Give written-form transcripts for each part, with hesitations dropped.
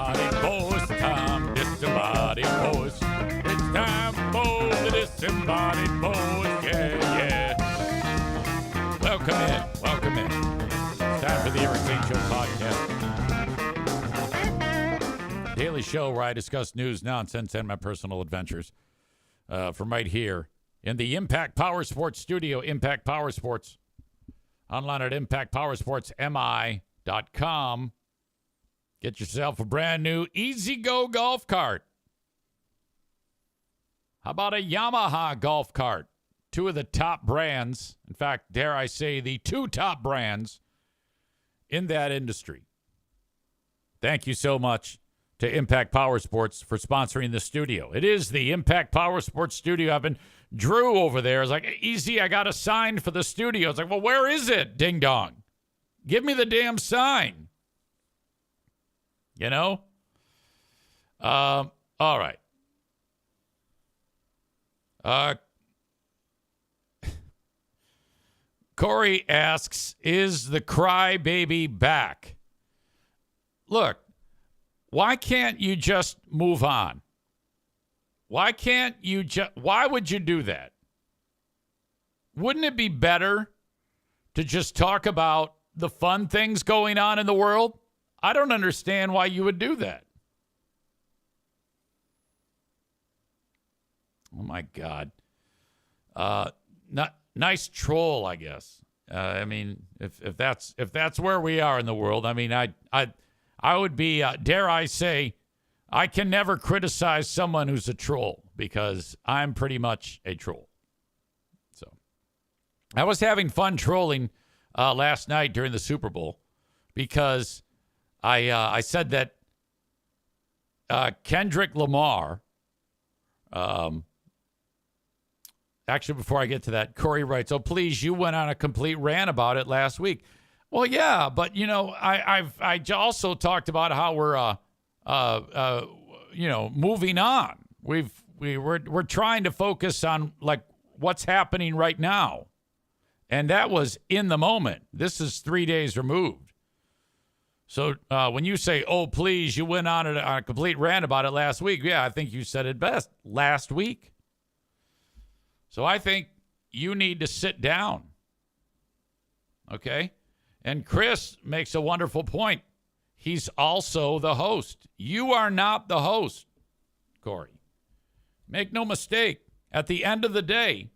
disembodied voice. Time disembodied voice. It's time for the disembodied voice. Yeah, yeah. Welcome in. Welcome in. It's time for the Eric St. Show podcast. Daily show where I discuss news, nonsense, and my personal adventures from right here in the Impact Power Sports studio. Impact Power Sports. Online at impactpowersportsmi.com. Get yourself a brand new Easy Go golf cart. How about a Yamaha golf cart? Two of the top brands. In fact, dare I say, the two top brands in that industry. Thank you so much to Impact Power Sports for sponsoring the studio. It is the Impact Power Sports studio. I've been Drew over there is like, easy, I got a sign for the studio. It's like, well, where is it, ding dong? Give me the damn sign. You know? All right. Corey asks, is the crybaby back? Look, why can't you just move on? Why would you do that? Wouldn't it be better to just talk about the fun things going on in the world? I don't understand why you would do that. Oh my God. Nice troll, I guess. I mean, if that's where we are in the world, I mean, I would be, dare I say, I can never criticize someone who's a troll because I'm pretty much a troll. So I was having fun trolling last night during the Super Bowl because I said that Kendrick Lamar, actually, before I get to that, Corey writes, oh, please, you went on a complete rant about it last week. Well, yeah, but, you know, I also talked about how we're moving on. We're trying to focus on like what's happening right now, and that was in the moment. This is 3 days removed. So when you say, "Oh, please," you went on a complete rant about it last week. Yeah, I think you said it best last week. So I think you need to sit down. Okay, and Chris makes a wonderful point. He's also the host. You are not the host, Corey. Make no mistake. At the end of the day,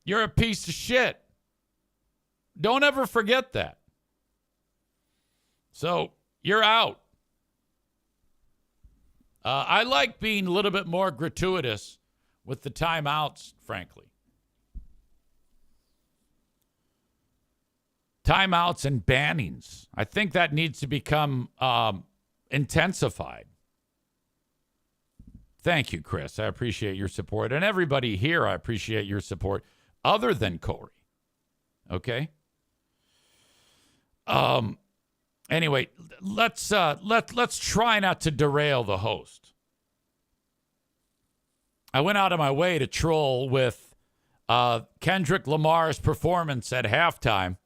you're a piece of shit. Don't ever forget that. So you're out. I like being a little bit more gratuitous with the timeouts, frankly. Timeouts and bannings. I think that needs to become intensified. Thank you, Chris. I appreciate your support. And everybody here, I appreciate your support, other than Corey. Okay? Anyway, let's try not to derail the host. I went out of my way to troll with Kendrick Lamar's performance at halftime.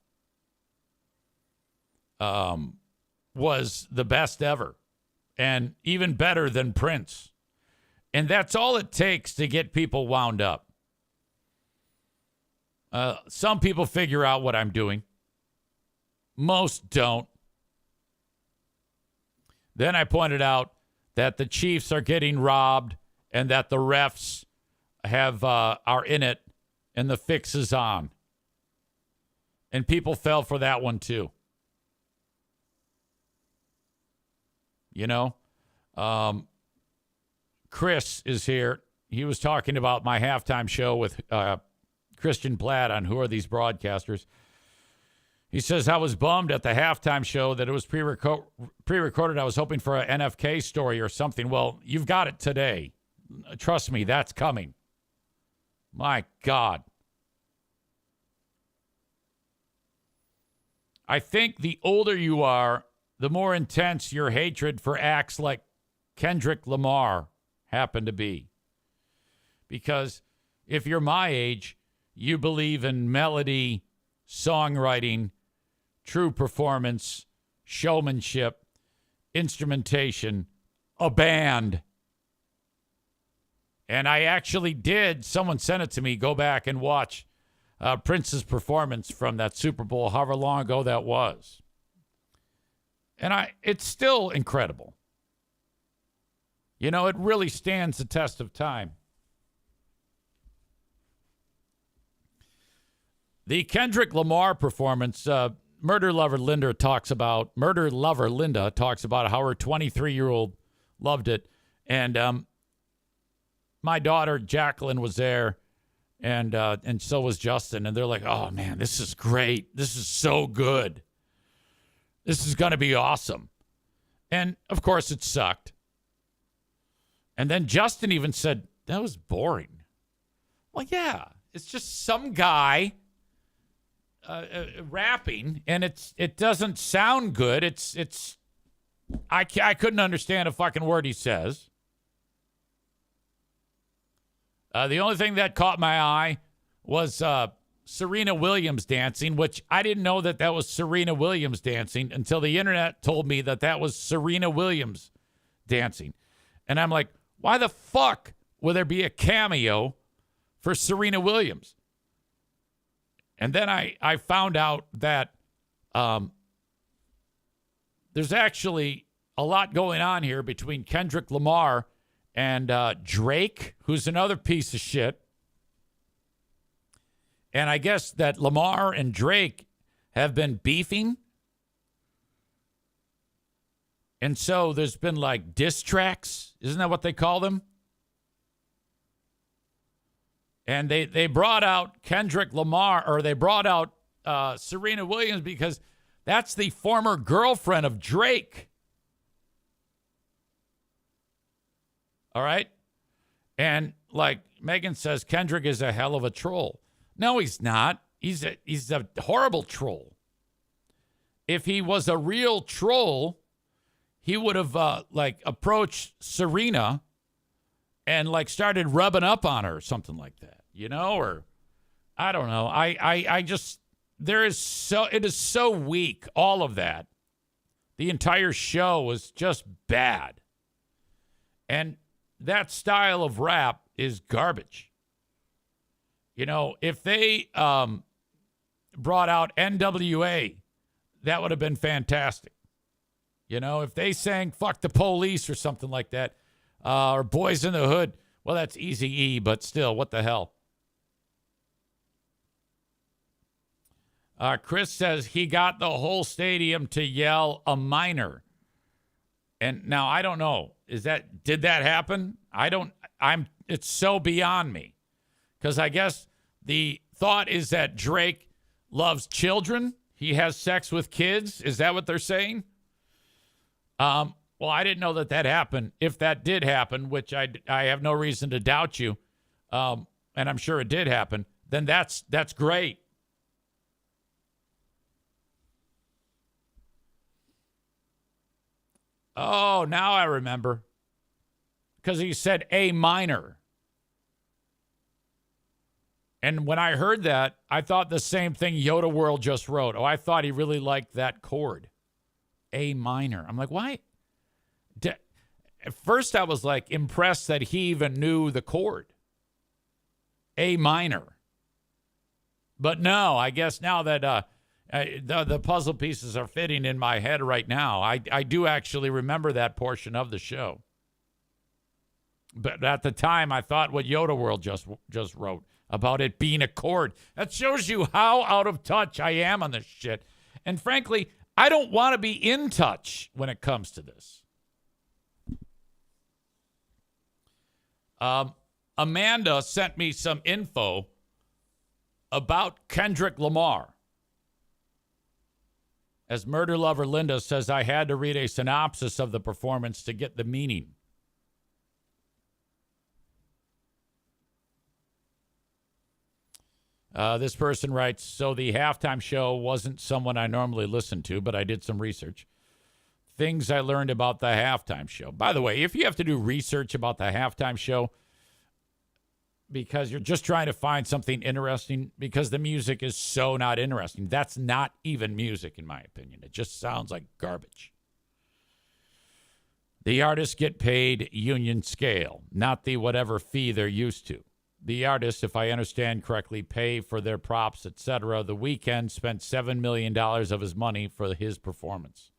Was the best ever and even better than Prince. And that's all it takes to get people wound up. Some people figure out what I'm doing. Most don't. Then I pointed out that the Chiefs are getting robbed and that the refs are in it and the fix is on. And people fell for that one too. You know, Chris is here. He was talking about my halftime show with Christian Platt on Who Are These Broadcasters. He says, I was bummed at the halftime show that it was pre-recorded. I was hoping for an NFK story or something. Well, you've got it today. Trust me, that's coming. My God. I think the older you are, the more intense your hatred for acts like Kendrick Lamar happen to be. Because if you're my age, you believe in melody, songwriting, true performance, showmanship, instrumentation, a band. And I actually did, someone sent it to me, go back and watch Prince's performance from that Super Bowl, however long ago that was. And it's still incredible. You know, it really stands the test of time. The Kendrick Lamar performance, Murder Lover Linda talks about how her 23-year-old loved it. And my daughter Jacqueline was there, and so was Justin. And they're like, oh, man, this is great. This is so good. This is going to be awesome. And, of course, it sucked. And then Justin even said, that was boring. Well, yeah, it's just some guy rapping, and it doesn't sound good. I couldn't understand a fucking word he says. The only thing that caught my eye was Serena Williams dancing, which I didn't know that was Serena Williams dancing until the internet told me that was Serena Williams dancing. And I'm like, why the fuck would there be a cameo for Serena Williams? And then I found out that there's actually a lot going on here between Kendrick Lamar and Drake, who's another piece of shit. And I guess that Lamar and Drake have been beefing. And so there's been like diss tracks. Isn't that what they call them? And they brought out Kendrick Lamar, or they brought out Serena Williams because that's the former girlfriend of Drake. All right? And like Megan says, Kendrick is a hell of a troll. No, he's not. He's a horrible troll. If he was a real troll, he would have approached Serena and like started rubbing up on her or something like that, you know, or I don't know. I just, it is so weak. All of that. The entire show was just bad. And that style of rap is garbage. You know, if they brought out NWA, that would have been fantastic. You know, if they sang Fuck the Police or something like that, or Boys in the Hood, well, that's Eazy-E, but still, what the hell? Chris says he got the whole stadium to yell a minor. And now I don't know. Did that happen? It's so beyond me. Because I guess the thought is that Drake loves children. He has sex with kids. Is that what they're saying? Well, I didn't know that happened. If that did happen, which I have no reason to doubt you, and I'm sure it did happen, then that's great. Oh, now I remember. Because he said A minor. And when I heard that, I thought the same thing Yoda World just wrote. Oh, I thought he really liked that chord. A minor. I'm like, why? At first, I was like impressed that he even knew the chord. A minor. But no, I guess now that the puzzle pieces are fitting in my head right now, I do actually remember that portion of the show. But at the time, I thought what Yoda World just wrote about it being a chord. That shows you how out of touch I am on this shit. And frankly, I don't want to be in touch when it comes to this. Amanda sent me some info about Kendrick Lamar. As Murder Lover Linda says, I had to read a synopsis of the performance to get the meaning. This person writes, so the halftime show wasn't someone I normally listen to, but I did some research. Things I learned about the halftime show. By the way, if you have to do research about the halftime show because you're just trying to find something interesting, because the music is so not interesting, that's not even music in my opinion. It just sounds like garbage. The artists get paid union scale, not the whatever fee they're used to. The artists, if I understand correctly, pay for their props, etc. The Weeknd spent $7 million of his money for his performance.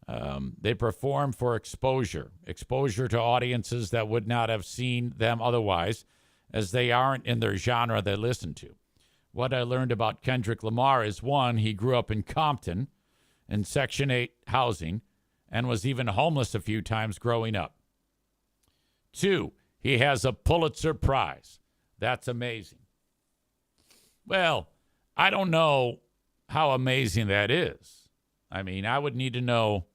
They perform for exposure to audiences that would not have seen them otherwise, as they aren't in their genre they listen to. What I learned about Kendrick Lamar is, one, he grew up in Compton in Section 8 housing and was even homeless a few times growing up. Two, he has a Pulitzer Prize. That's amazing. Well, I don't know how amazing that is. I mean, I would need to know,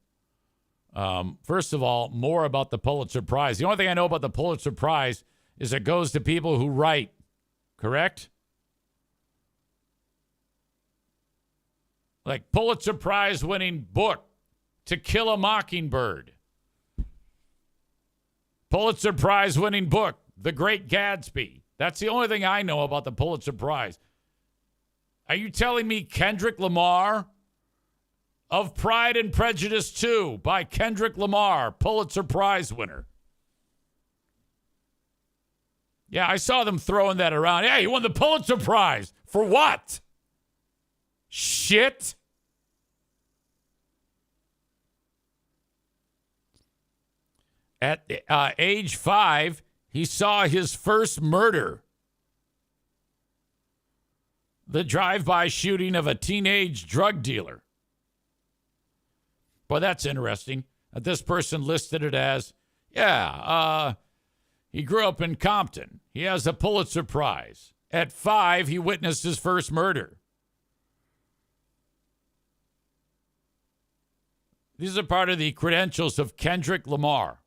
first of all, more about the Pulitzer Prize. The only thing I know about the Pulitzer Prize is it goes to people who write, correct? Like Pulitzer Prize winning book, To Kill a Mockingbird. Pulitzer Prize winning book, The Great Gatsby. That's the only thing I know about the Pulitzer Prize. Are you telling me Kendrick Lamar of Pride and Prejudice 2 by Kendrick Lamar, Pulitzer Prize winner? Yeah, I saw them throwing that around. Hey, he won the Pulitzer Prize. For what? Shit. At age 5, he saw his first murder. The drive-by shooting of a teenage drug dealer. Boy, that's interesting. This person listed it as, he grew up in Compton. He has a Pulitzer Prize. At 5, he witnessed his first murder. These are part of the credentials of Kendrick Lamar.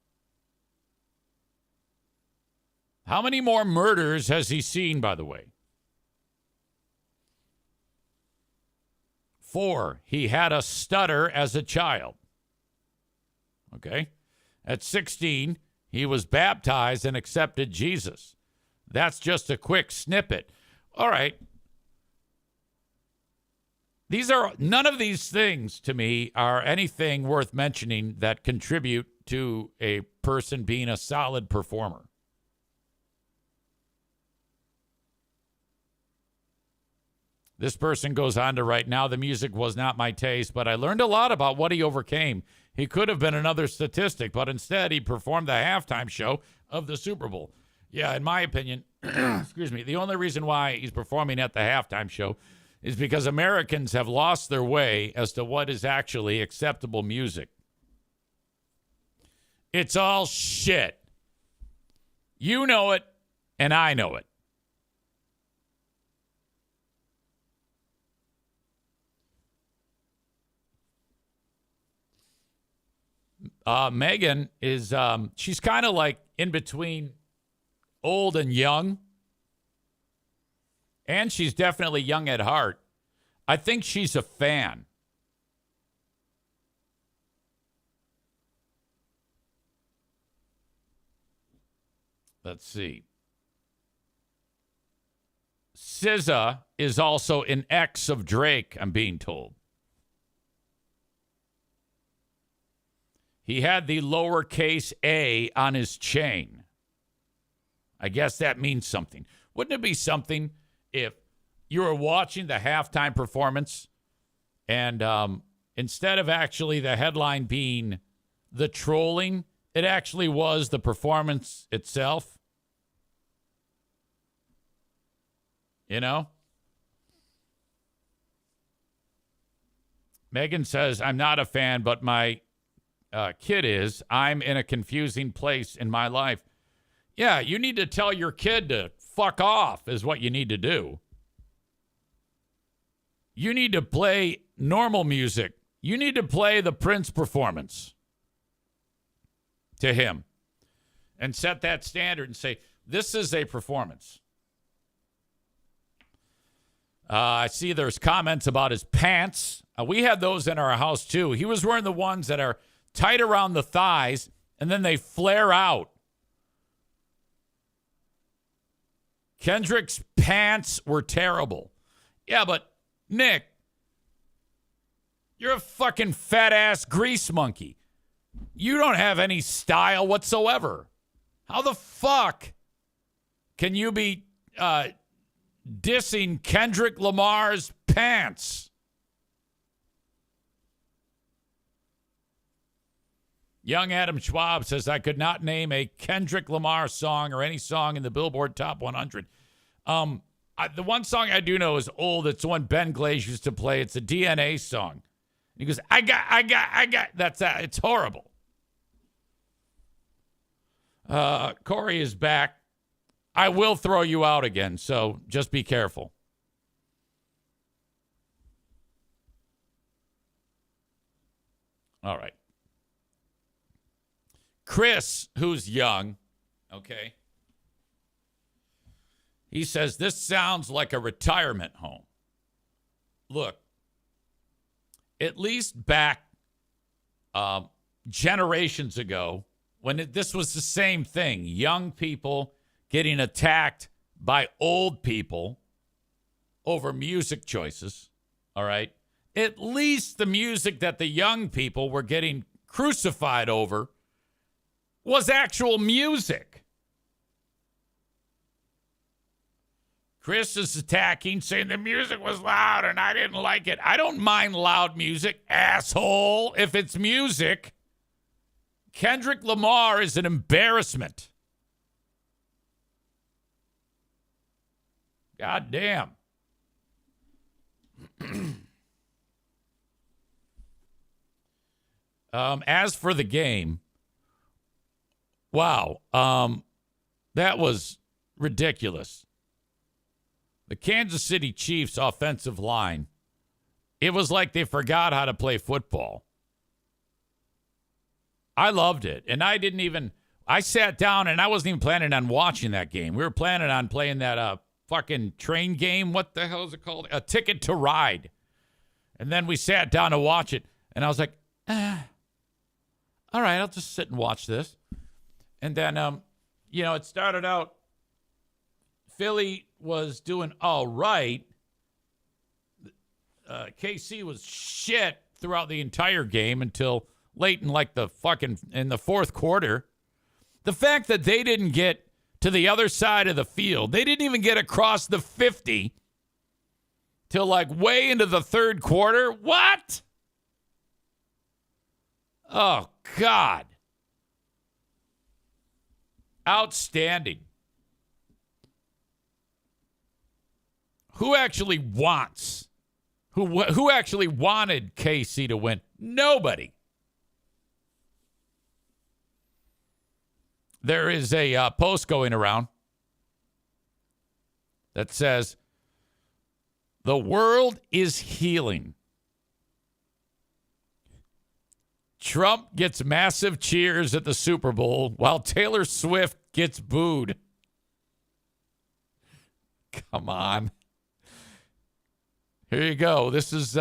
How many more murders has he seen, by the way? 4, he had a stutter as a child. Okay. At 16, he was baptized and accepted Jesus. That's just a quick snippet. All right. None of these things to me are anything worth mentioning that contribute to a person being a solid performer. This person goes on to write, now the music was not my taste, but I learned a lot about what he overcame. He could have been another statistic, but instead he performed the halftime show of the Super Bowl. Yeah, in my opinion, excuse me, the only reason why he's performing at the halftime show is because Americans have lost their way as to what is actually acceptable music. It's all shit. You know it, and I know it. Megan is, she's kind of like in between old and young. And she's definitely young at heart. I think she's a fan. Let's see. SZA is also an ex of Drake, I'm being told. He had the lowercase a on his chain. I guess that means something. Wouldn't it be something if you were watching the halftime performance and instead of actually the headline being the trolling, it actually was the performance itself? You know? Megan says, I'm not a fan, but my kid is. I'm in a confusing place in my life. Yeah, you need to tell your kid to fuck off is what you need to do. You need to play normal music. You need to play the Prince performance to him and set that standard and say, this is a performance. I see there's comments about his pants. We had those in our house, too. He was wearing the ones that are tight around the thighs, and then they flare out. Kendrick's pants were terrible. Yeah, but Nick, you're a fucking fat-ass grease monkey. You don't have any style whatsoever. How the fuck can you be dissing Kendrick Lamar's pants? Young Adam Schwab says, I could not name a Kendrick Lamar song or any song in the Billboard Top 100. The one song I do know is old. It's the one Ben Glaze used to play. It's a DNA song. He goes, I got. That's that. It's horrible. Corey is back. I will throw you out again, so just be careful. All right. Chris, who's young, okay, he says, this sounds like a retirement home. Look, at least back generations ago, when this was the same thing, young people getting attacked by old people over music choices, all right? At least the music that the young people were getting crucified over was actual music. Chris is attacking, saying the music was loud and I didn't like it. I don't mind loud music, asshole, if it's music. Kendrick Lamar is an embarrassment. God damn. As for the game, wow, that was ridiculous. The Kansas City Chiefs offensive line, it was like they forgot how to play football. I loved it. And I sat down and I wasn't even planning on watching that game. We were planning on playing that fucking train game. What the hell is it called? A Ticket to Ride. And then we sat down to watch it. And I was like, all right, I'll just sit and watch this. And then, it started out, Philly was doing all right. KC was shit throughout the entire game until late in in the fourth quarter. The fact that they didn't get to the other side of the field, they didn't even get across the 50 till way into the third quarter. What? Oh, God. Outstanding. Who actually wants? Who actually wanted KC to win? Nobody. There is a post going around that says, the world is healing. Trump gets massive cheers at the Super Bowl while Taylor Swift gets booed. Come on. Here you go. This is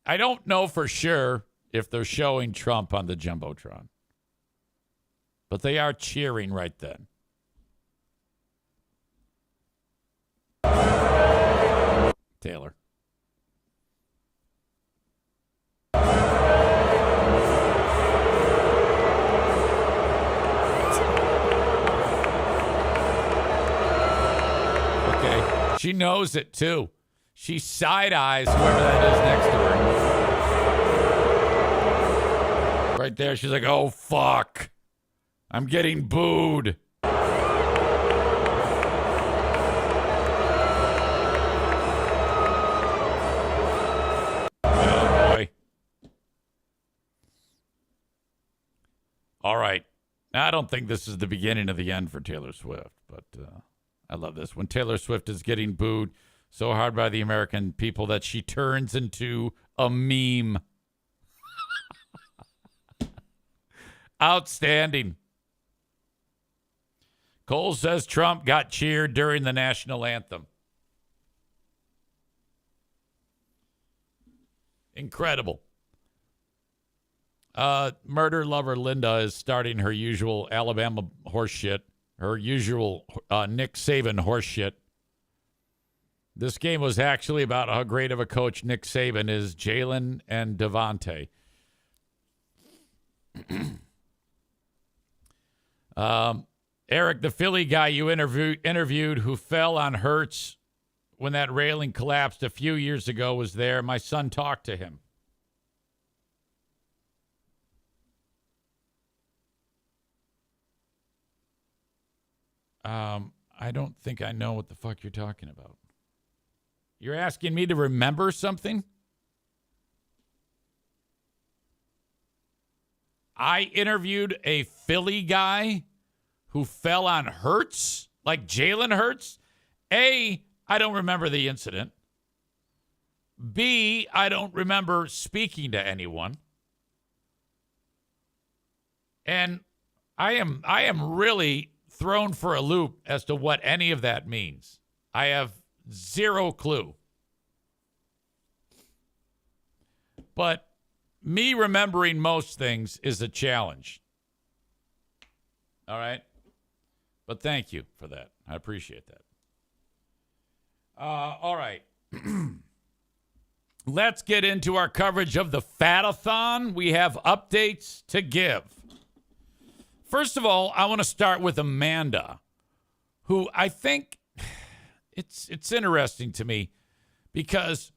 I don't know for sure if they're showing Trump on the Jumbotron, but they are cheering right then. Taylor. Okay, she knows it too. She side-eyes whoever that is next to her. Right there, she's like, oh, fuck. I'm getting booed. Oh, boy. All right. I don't think this is the beginning of the end for Taylor Swift, but I love this. When Taylor Swift is getting booed so hard by the American people that she turns into a meme. Outstanding. Cole says Trump got cheered during the national anthem. Incredible. Murder lover Linda is starting her usual Alabama horseshit, her usual Nick Saban horseshit. This game was actually about how great of a coach Nick Saban is, Jalen and Devontae. Eric, the Philly guy you interviewed who fell on Hurts when that railing collapsed a few years ago was there. My son talked to him. I don't think I know what the fuck you're talking about. You're asking me to remember something? I interviewed a Philly guy who fell on Hurts, like Jalen Hurts. A, I don't remember the incident. B, I don't remember speaking to anyone. And I am really thrown for a loop as to what any of that means. I have zero clue. But me remembering most things is a challenge. All right? But thank you for that. I appreciate that. All right. Let's get into our coverage of the Fatathon. We have updates to give. First of all, I want to start with Amanda, who I think it's interesting to me because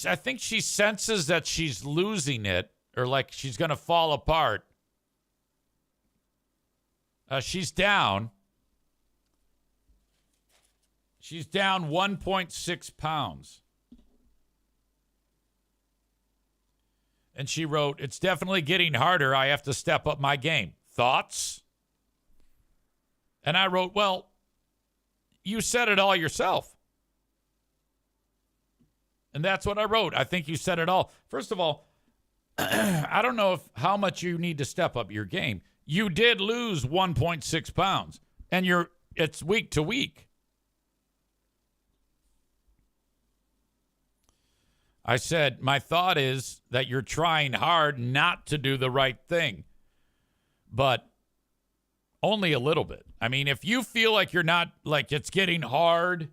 I think she senses that she's losing it or like she's going to fall apart. She's down. She's down 1.6 pounds. And she wrote, "It's definitely getting harder. I have to step up my game. Thoughts?" And I wrote, "Well, you said it all yourself." And that's what I wrote. I think you said it all. First of all, I don't know how much you need to step up your game. You did lose 1.6 pounds, and it's week to week. I said, my thought is that you're trying hard not to do the right thing, but only a little bit. I mean, if you feel like you're not, like it's getting hard,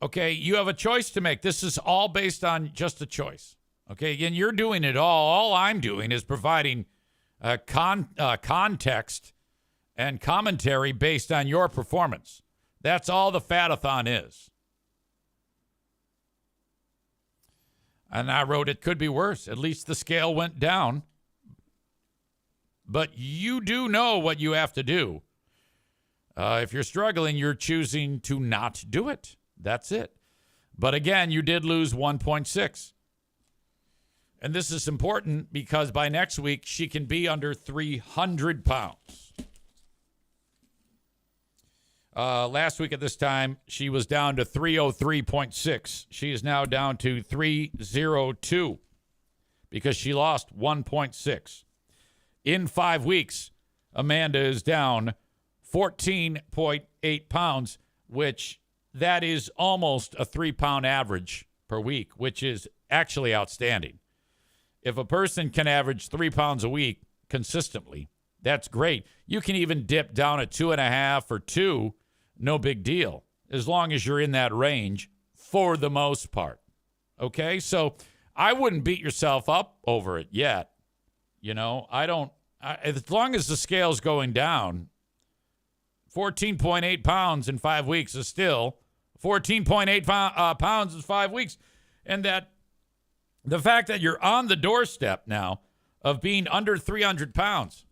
okay, you have a choice to make. This is all based on just a choice, okay? And you're doing it all. All I'm doing is providing context and commentary based on your performance. That's all the Fatathon is. And I wrote, it could be worse. At least the scale went down. But you do know what you have to do. If you're struggling, you're choosing to not do it. That's it. But again, you did lose 1.6. And this is important because by next week, she can be under 300 pounds. Last week at this time, she was down to 303.6. She is now down to 302 because she lost 1.6. In 5 weeks, Amanda is down 14.8 pounds, which that is almost a 3-pound average per week, which is actually outstanding. If a person can average 3 pounds a week consistently, that's great. You can even dip down at 2.5 or 2. No big deal, as long as you're in that range for the most part. Okay, so I wouldn't beat yourself up over it yet. You know, as long as the scale's going down, 14.8 pounds in 5 weeks is still 14.8 pounds in 5 weeks. And that the fact that you're on the doorstep now of being under 300 pounds.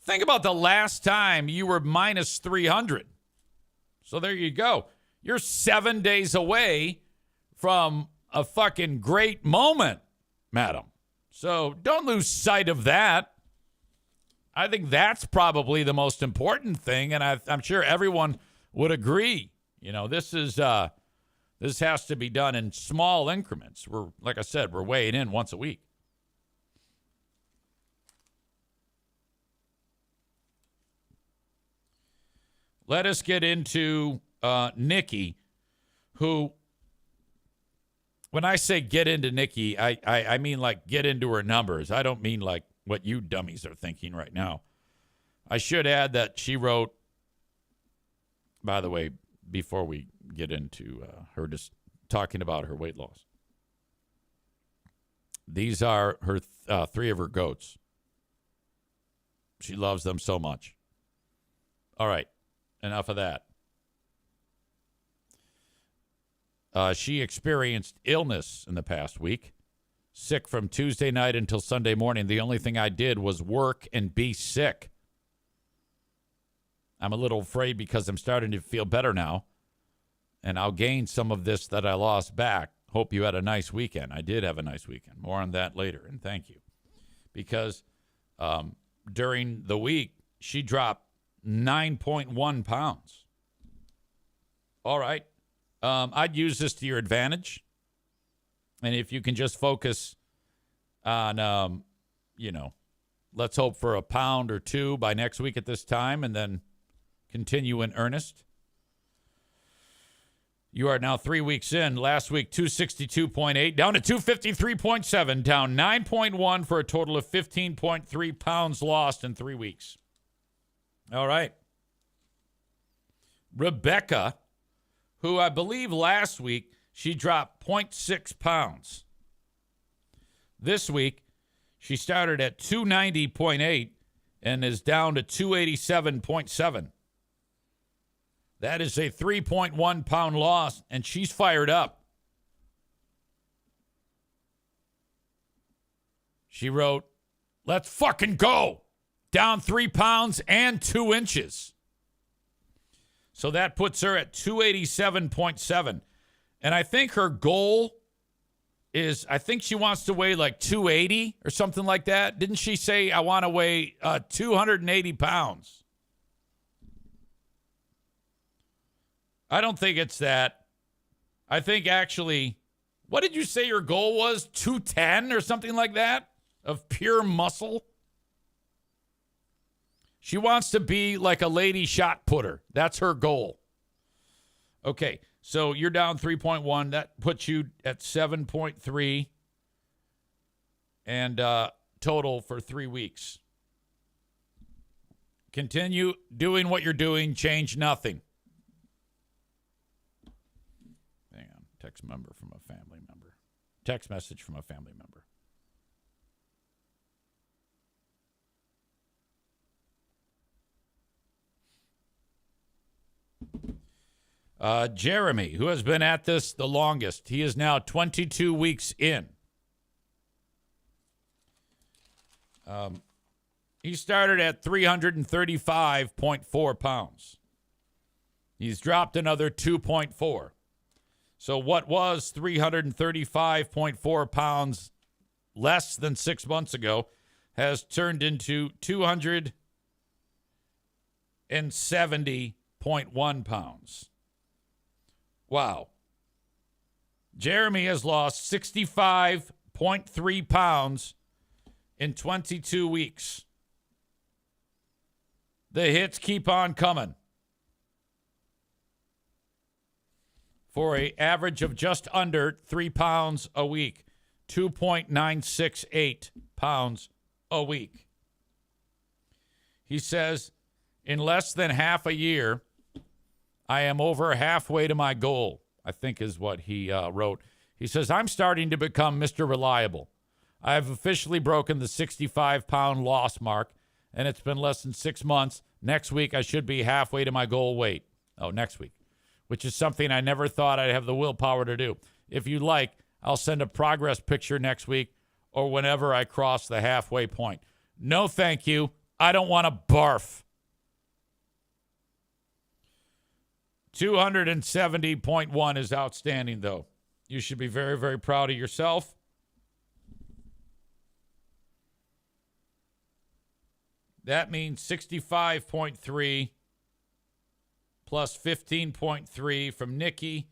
Think about the last time you were minus 300. So there you go. You're 7 days away from a fucking great moment, madam. So don't lose sight of that. I think that's probably the most important thing, and I'm sure everyone would agree. You know, this has to be done in small increments. Like I said, we're weighing in once a week. Let us get into Nikki, who, when I say get into Nikki, I mean like get into her numbers. I don't mean like what you dummies are thinking right now. I should add that she wrote, by the way, before we get into her just talking about her weight loss. These are her three of her goats. She loves them so much. All right, enough of that. She experienced illness in the past week. Sick from Tuesday night until Sunday morning. The only thing I did was work and be sick. I'm a little afraid because I'm starting to feel better now. And I'll gain some of this that I lost back. Hope you had a nice weekend. I did have a nice weekend. More on that later. And thank you. Because during the week, she dropped 9.1 pounds. All right. I'd use this to your advantage. And if you can just focus on, let's hope for a pound or two by next week at this time and then continue in earnest. You are now 3 weeks in. Last week, 262.8, down to 253.7, down 9.1 for a total of 15.3 pounds lost in 3 weeks. All right. Rebecca, who I believe last week she dropped 0.6 pounds. This week, she started at 290.8 and is down to 287.7. That is a 3.1 pound loss, and she's fired up. She wrote, "Let's fucking go." Down 3 pounds and 2 inches. So that puts her at 287.7. And I think her goal is, I think she wants to weigh like 280 or something like that. Didn't she say, I want to weigh 280 pounds? I don't think it's that. I think actually, what did you say your goal was? 210 or something like that of pure muscle? She wants to be like a lady shot putter. That's her goal. Okay, so you're down 3.1. That puts you at 7.3 and total for 3 weeks. Continue doing what you're doing. Change nothing. Hang on. Text member from a family member. Text message from a family member. Jeremy, who has been at this the longest, he is now 22 weeks in. He started at 335.4 pounds. He's dropped another 2.4. So what was 335.4 pounds less than 6 months ago has turned into 270.1 pounds. Wow. Jeremy has lost 65.3 pounds in 22 weeks. The hits keep on coming. For an average of just under 3 pounds a week, 2.968 pounds a week. He says, in less than half a year, I am over halfway to my goal, I think is what he wrote. He says, I'm starting to become Mr. Reliable. I have officially broken the 65-pound loss mark, and it's been less than 6 months. Next week, I should be halfway to my goal weight. Oh, next week, which is something I never thought I'd have the willpower to do. If you like, I'll send a progress picture next week or whenever I cross the halfway point. No, thank you. I don't want to barf. 270.1 is outstanding, though. You should be very, very proud of yourself. That means 65.3 plus 15.3 from Nikki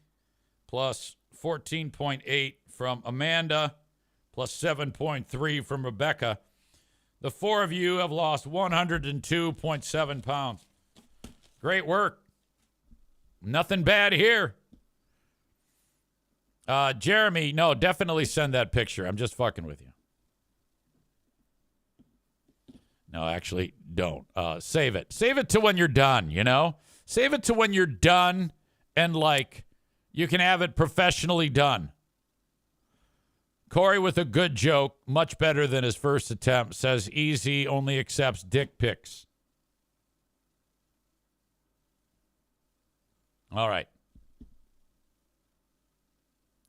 plus 14.8 from Amanda plus 7.3 from Rebecca. The four of you have lost 102.7 pounds. Great work. Nothing bad here. Jeremy, no, definitely send that picture. I'm just fucking with you. No, actually, don't. Save it. Save it to when you're done, you know? Save it to when you're done and, like, you can have it professionally done. Corey with a good joke, much better than his first attempt, says Easy only accepts dick pics. All right.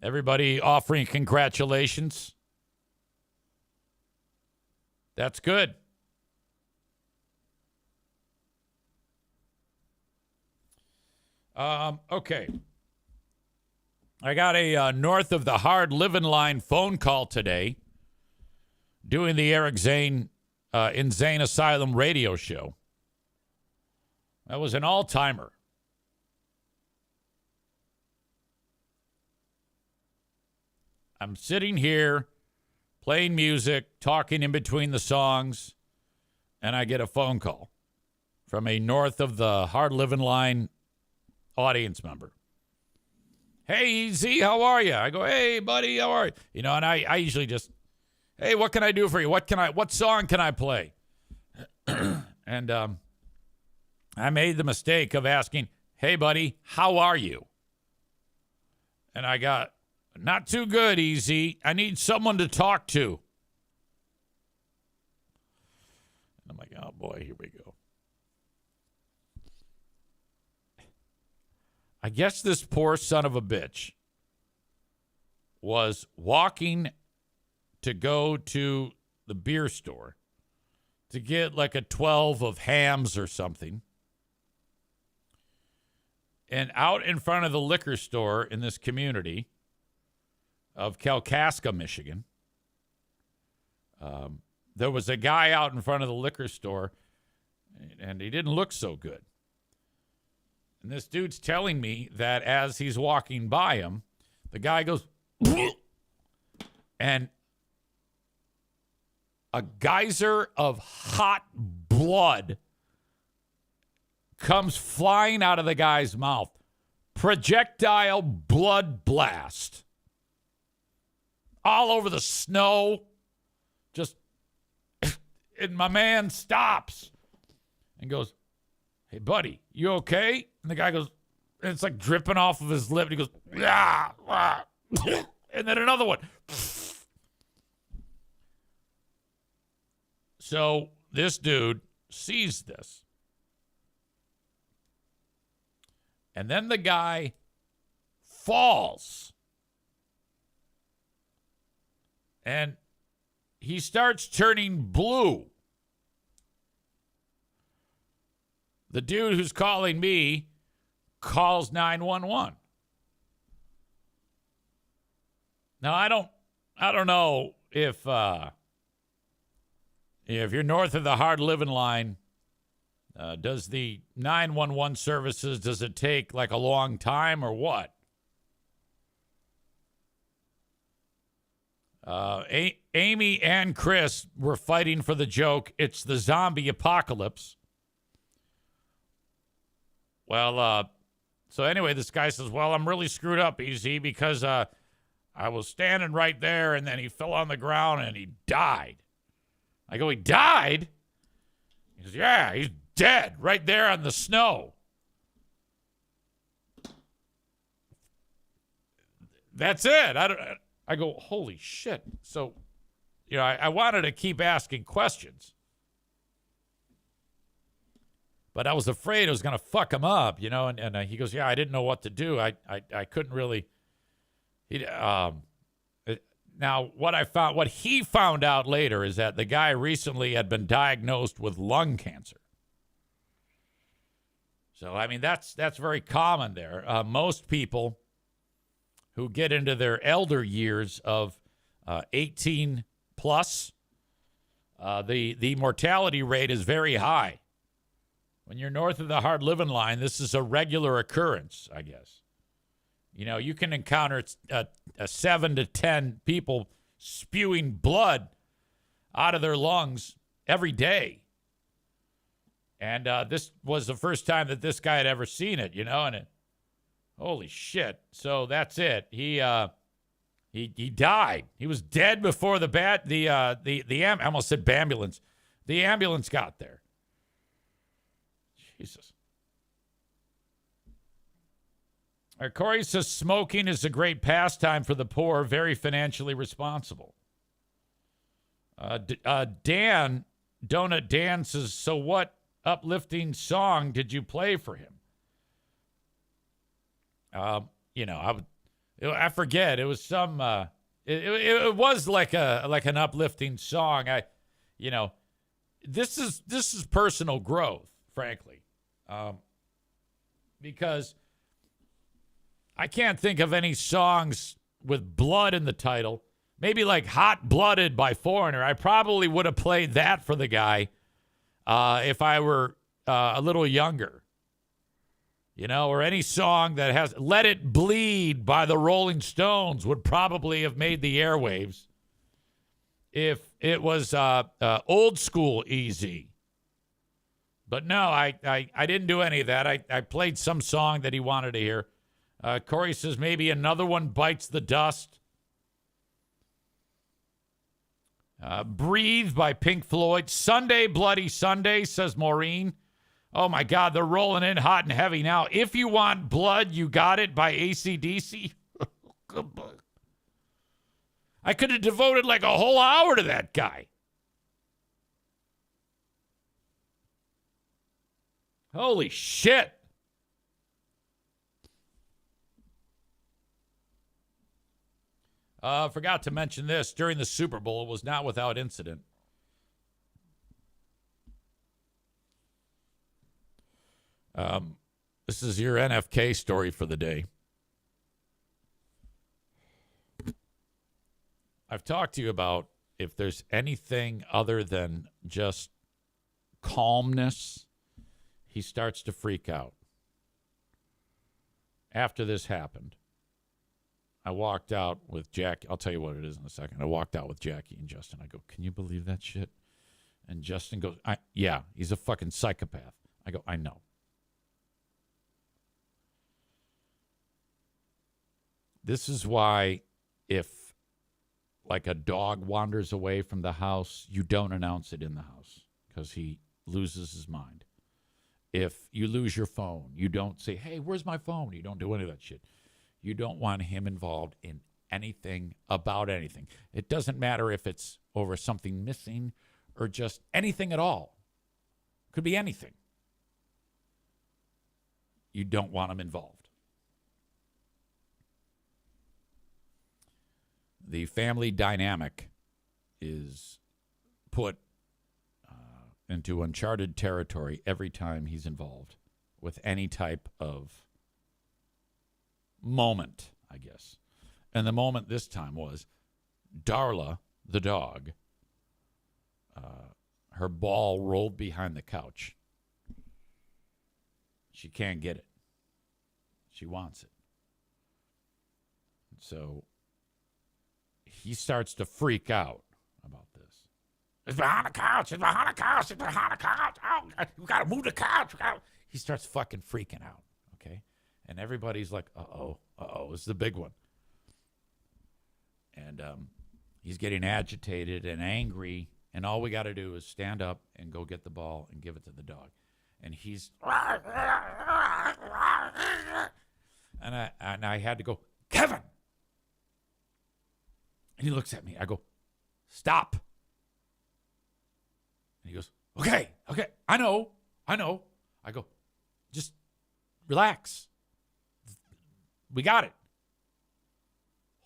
Everybody offering congratulations. That's good. Okay. I got a north of the hard living line phone call today doing the Eric Zane Insane Asylum radio show. That was an all-timer. I'm sitting here playing music, talking in between the songs, and I get a phone call from a north of the hard living line audience member. Hey, Easy, how are you? I go, hey, buddy, how are you? You know, and I usually just, hey, what can I do for you? What song can I play? And I made the mistake of asking, hey, buddy, how are you? And I got, not too good, Easy. I need someone to talk to. And I'm like, oh, boy, here we go. I guess this poor son of a bitch was walking to go to the beer store to get like a 12 of hams or something. And out in front of the liquor store in this community of Kalkaska, Michigan, there was a guy out in front of the liquor store, and he didn't look so good. And this dude's telling me that as he's walking by him, the guy goes, and a geyser of hot blood comes flying out of the guy's mouth. Projectile blood blast. All over the snow. Just, and my man stops and goes, hey, buddy, you okay? And the guy goes, and it's like dripping off of his lip. And he goes, ah, ah. And then another one. So this dude sees this. And then the guy falls. And he starts turning blue. The dude who's calling me calls 911. Now, I don't know if you're north of the hard living line, does the 911 services, does it take like a long time or what? Amy and Chris were fighting for the joke, it's the zombie apocalypse. Well, so anyway, this guy says, well, I'm really screwed up, Easy, because I was standing right there, and then he fell on the ground, and he died. I go, he died? He goes, yeah, he's dead right there on the snow. That's it. I go, holy shit. So, you know, I wanted to keep asking questions. But I was afraid I was going to fuck him up, you know. And he goes, yeah, I didn't know what to do. I couldn't really. Now, what he found out later is that the guy recently had been diagnosed with lung cancer. So, I mean, that's very common there. Most people who get into their elder years of 18 plus, the mortality rate is very high. When you're north of the hard living line, this is a regular occurrence, I guess. You know, you can encounter 7 to 10 people spewing blood out of their lungs every day. And this was the first time that this guy had ever seen it, you know, and holy shit. So that's it. He He died. He was dead before I almost said ambulance. The ambulance got there. Jesus. Corey says smoking is a great pastime for the poor, very financially responsible. Dan, Donut Dan says, so what uplifting song did you play for him? I forget. It was some. It was like an uplifting song. This is personal growth, frankly, because I can't think of any songs with blood in the title. Maybe like Hot Blooded by Foreigner. I probably would have played that for the guy if I were a little younger. Or any song that has Let It Bleed by the Rolling Stones would probably have made the airwaves if it was old school easy. But no, I didn't do any of that. I played some song that he wanted to hear. Corey says maybe Another One Bites the Dust. Breathe by Pink Floyd. Sunday, Bloody Sunday, says Maureen. Oh, my God, they're rolling in hot and heavy now. If You Want Blood, You Got It by AC/DC. I could have devoted like a whole hour to that guy. Holy shit. Forgot to mention this. During the Super Bowl, it was not without incident. This is your NFK story for the day. I've talked to you about if there's anything other than just calmness, he starts to freak out. After this happened, I walked out with Jackie. I'll tell you what it is in a second. I walked out with Jackie and Justin. I go, can you believe that shit? And Justin goes, yeah, he's a fucking psychopath. I go, I know. This is why if like a dog wanders away from the house, you don't announce it in the house because he loses his mind. If you lose your phone, you don't say, hey, where's my phone? You don't do any of that shit. You don't want him involved in anything about anything. It doesn't matter if it's over something missing or just anything at all. Could be anything. You don't want him involved. The family dynamic is put into uncharted territory every time he's involved with any type of moment, I guess. And the moment this time was Darla, the dog, her ball rolled behind the couch. She can't get it. She wants it. So he starts to freak out about this. It's behind the couch. It's behind the couch. It's behind the couch. Oh, you got to move the couch. He starts fucking freaking out, okay? And everybody's like, uh-oh, this is the big one. And he's getting agitated and angry, and all we got to do is stand up and go get the ball and give it to the dog. And he's... And I had to go, Kevin! And he looks at me. I go, stop. And he goes, okay, I know. I go, just relax. We got it.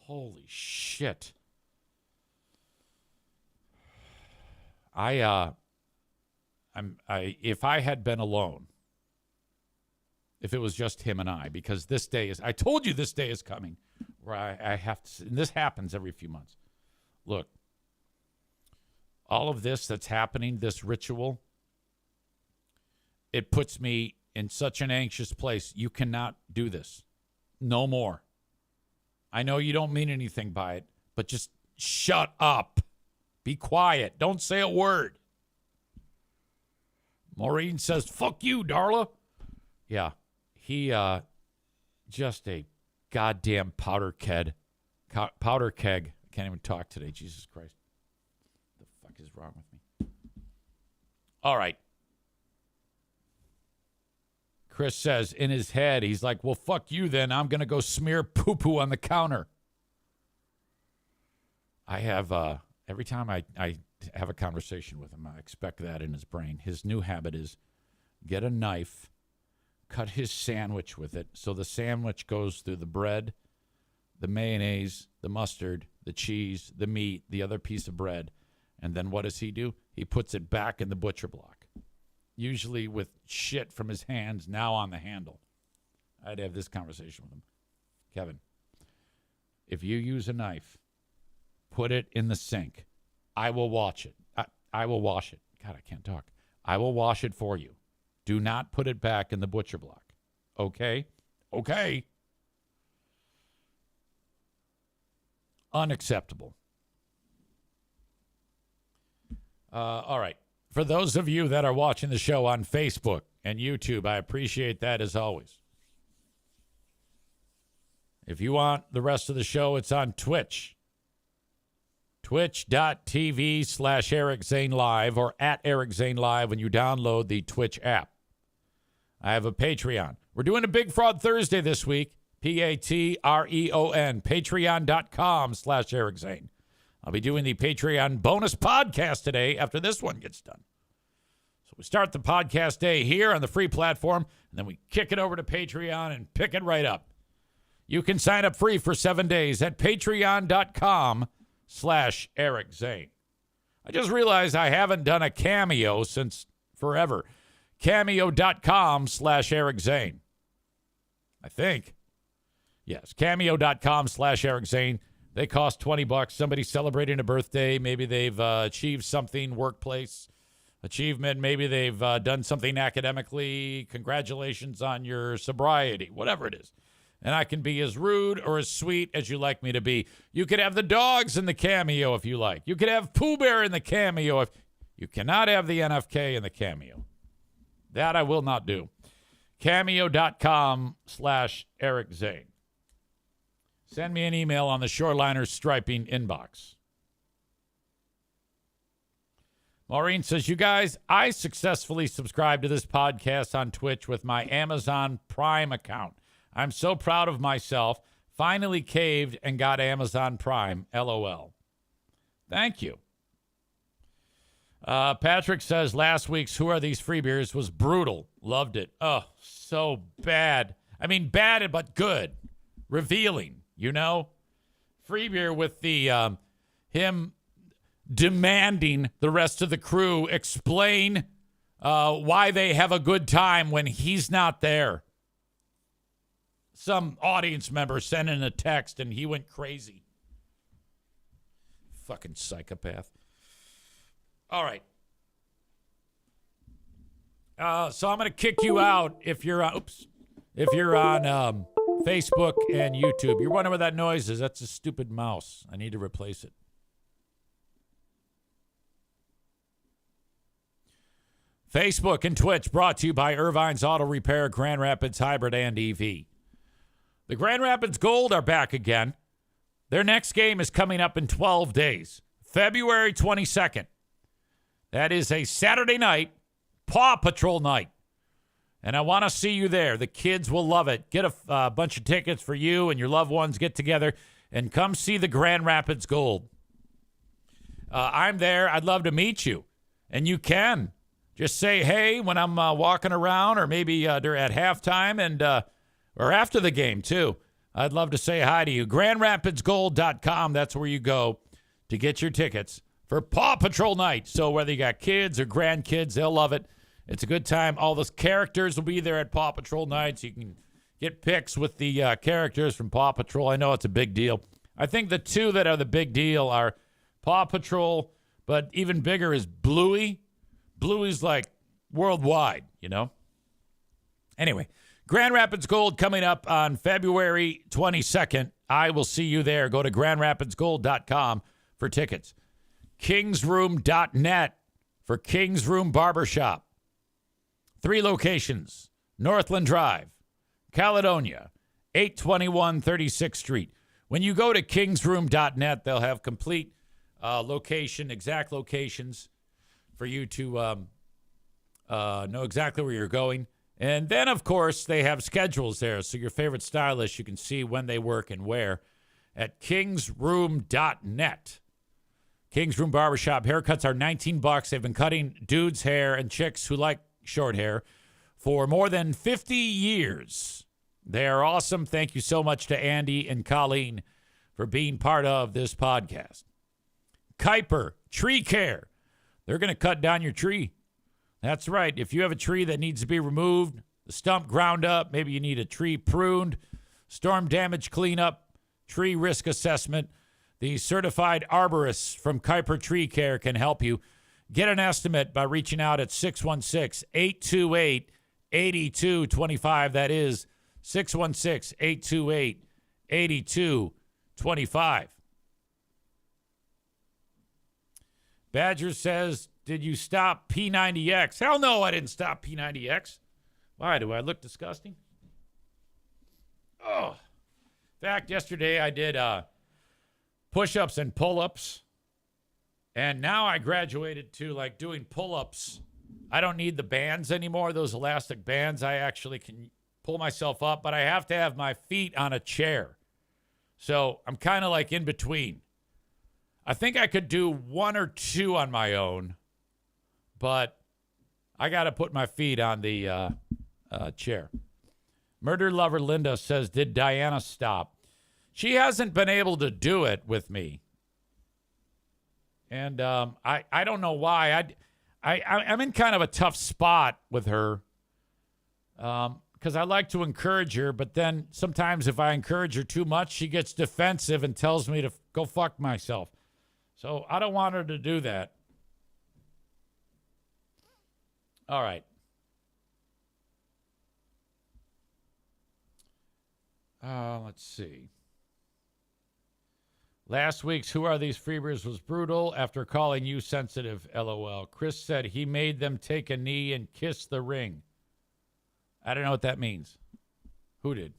Holy shit. If I had been alone, if it was just him and I, because this day is, I told you this day is coming where I have to, and this happens every few months. Look, all of this that's happening, this ritual, it puts me in such an anxious place. You cannot do this. No more. I know you don't mean anything by it, but just shut up. Be quiet. Don't say a word. Maureen says, fuck you, Darla. Yeah, he just a goddamn powder keg. Powder keg. I can't even talk today. Jesus Christ. What the fuck is wrong with me? All right. Chris says in his head, he's like, well, fuck you then. I'm going to go smear poo-poo on the counter. I have, every time I have a conversation with him, I expect that in his brain. His new habit is get a knife, cut his sandwich with it. So the sandwich goes through the bread, the mayonnaise, the mustard, the cheese, the meat, the other piece of bread. And then what does he do? He puts it back in the butcher block. Usually with shit from his hands now on the handle. I'd have this conversation with him. Kevin, if you use a knife, put it in the sink. I will watch it. I will wash it. God, I can't talk. I will wash it for you. Do not put it back in the butcher block. Okay? Okay. Unacceptable. All right. For those of you that are watching the show on Facebook and YouTube, I appreciate that as always. If you want the rest of the show, it's on Twitch. Twitch.tv/Eric Zane Live or at Eric Zane Live when you download the Twitch app. I have a Patreon. We're doing a Big Fraud Thursday this week. Patreon. Patreon.com/Eric Zane. I'll be doing the Patreon bonus podcast today after this one gets done. So we start the podcast day here on the free platform, and then we kick it over to Patreon and pick it right up. You can sign up free for 7 days at patreon.com/Eric Zane. I just realized I haven't done a Cameo since forever. Cameo.com/Eric Zane. I think. Yes, Cameo.com/Eric Zane. They cost $20. Somebody celebrating a birthday. Maybe they've achieved something, workplace achievement. Maybe they've done something academically. Congratulations on your sobriety, whatever it is. And I can be as rude or as sweet as you like me to be. You could have the dogs in the Cameo if you like. You could have Pooh Bear in the Cameo. If you cannot have the NFK in the Cameo. That I will not do. Cameo.com/Eric Zane. Send me an email on the Shoreliner Striping inbox. Maureen says, you guys, I successfully subscribed to this podcast on Twitch with my Amazon Prime account. I'm so proud of myself. Finally caved and got Amazon Prime. LOL. Thank you. Patrick says, last week's Who Are These Free Beers was brutal. Loved it. Oh, so bad. I mean, bad but good. Revealing. You know, free beer with the him demanding the rest of the crew explain why they have a good time when he's not there. Some audience member sent in a text and he went crazy. Fucking psychopath. All right. So I'm going to kick you out if you're on Facebook and YouTube. You're wondering what that noise is. That's a stupid mouse. I need to replace it. Facebook and Twitch brought to you by Irvine's Auto Repair, Grand Rapids Hybrid and EV. The Grand Rapids Gold are back again. Their next game is coming up in 12 days, February 22nd. That is a Saturday night, Paw Patrol night. And I want to see you there. The kids will love it. Get a bunch of tickets for you and your loved ones. Get together and come see the Grand Rapids Gold. I'm there. I'd love to meet you. And you can. Just say hey when I'm walking around or maybe at halftime and or after the game, too. I'd love to say hi to you. GrandRapidsGold.com. That's where you go to get your tickets for Paw Patrol night. So whether you got kids or grandkids, they'll love it. It's a good time. All those characters will be there at Paw Patrol nights. You can get pics with the characters from Paw Patrol. I know it's a big deal. I think the two that are the big deal are Paw Patrol, but even bigger is Bluey. Bluey's like worldwide, you know? Anyway, Grand Rapids Gold coming up on February 22nd. I will see you there. Go to GrandRapidsGold.com for tickets. KingsRoom.net for King's Room Barbershop. 3 locations, Northland Drive, Caledonia, 821 36th Street. When you go to kingsroom.net, they'll have complete exact locations for you to know exactly where you're going. And then, of course, they have schedules there. So your favorite stylists, you can see when they work and where at kingsroom.net. King's Room Barbershop. Haircuts are $19. They've been cutting dudes' hair and chicks who like short hair for more than 50 years. They are awesome. Thank you so much to Andy and Colleen for being part of this podcast. Kuiper Tree Care. They're going to cut down your tree. That's right. If you have a tree that needs to be removed, the stump ground up, maybe you need a tree pruned, storm damage cleanup, tree risk assessment, the certified arborists from Kuiper Tree Care can help you. Get an estimate by reaching out at 616-828-8225. That is 616-828-8225. Badger says, did you stop P90X? Hell no, I didn't stop P90X. Why? Do I look disgusting? Oh. In fact, yesterday I did push-ups and pull-ups. And now I graduated to like doing pull-ups. I don't need the bands anymore, those elastic bands. I actually can pull myself up, but I have to have my feet on a chair. So I'm kind of like in between. I think I could do one or two on my own, but I got to put my feet on the chair. Murder Lover Linda says, did Diana stop? She hasn't been able to do it with me. And I don't know why. I'm in kind of a tough spot with her because I like to encourage her, but then sometimes if I encourage her too much, she gets defensive and tells me to go fuck myself. So I don't want her to do that. All right. Let's see. Last week's Who Are These Freebirds was brutal after calling you sensitive, LOL. Chris said he made them take a knee and kiss the ring. I don't know what that means. Who did?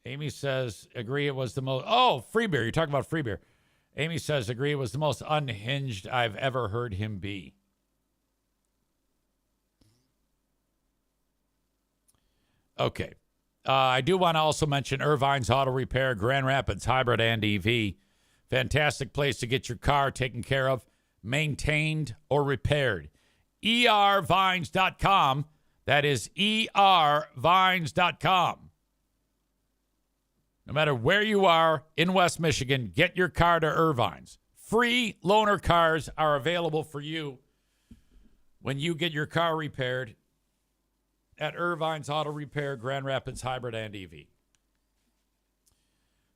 Amy says, agree it was the most... Oh, free beer. You're talking about free beer. Amy says, agree it was the most unhinged I've ever heard him be. Okay. I do want to also mention Irvine's Auto Repair, Grand Rapids Hybrid and EV. Fantastic place to get your car taken care of, maintained, or repaired. ervines.com. That is ervines.com. No matter where you are in West Michigan, get your car to Irvine's. Free loaner cars are available for you when you get your car repaired at Irvine's Auto Repair, Grand Rapids Hybrid and EV.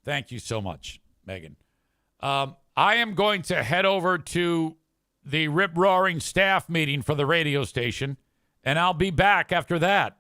Thank you so much, Megan. I am going to head over to the rip-roaring staff meeting for the radio station, and I'll be back after that.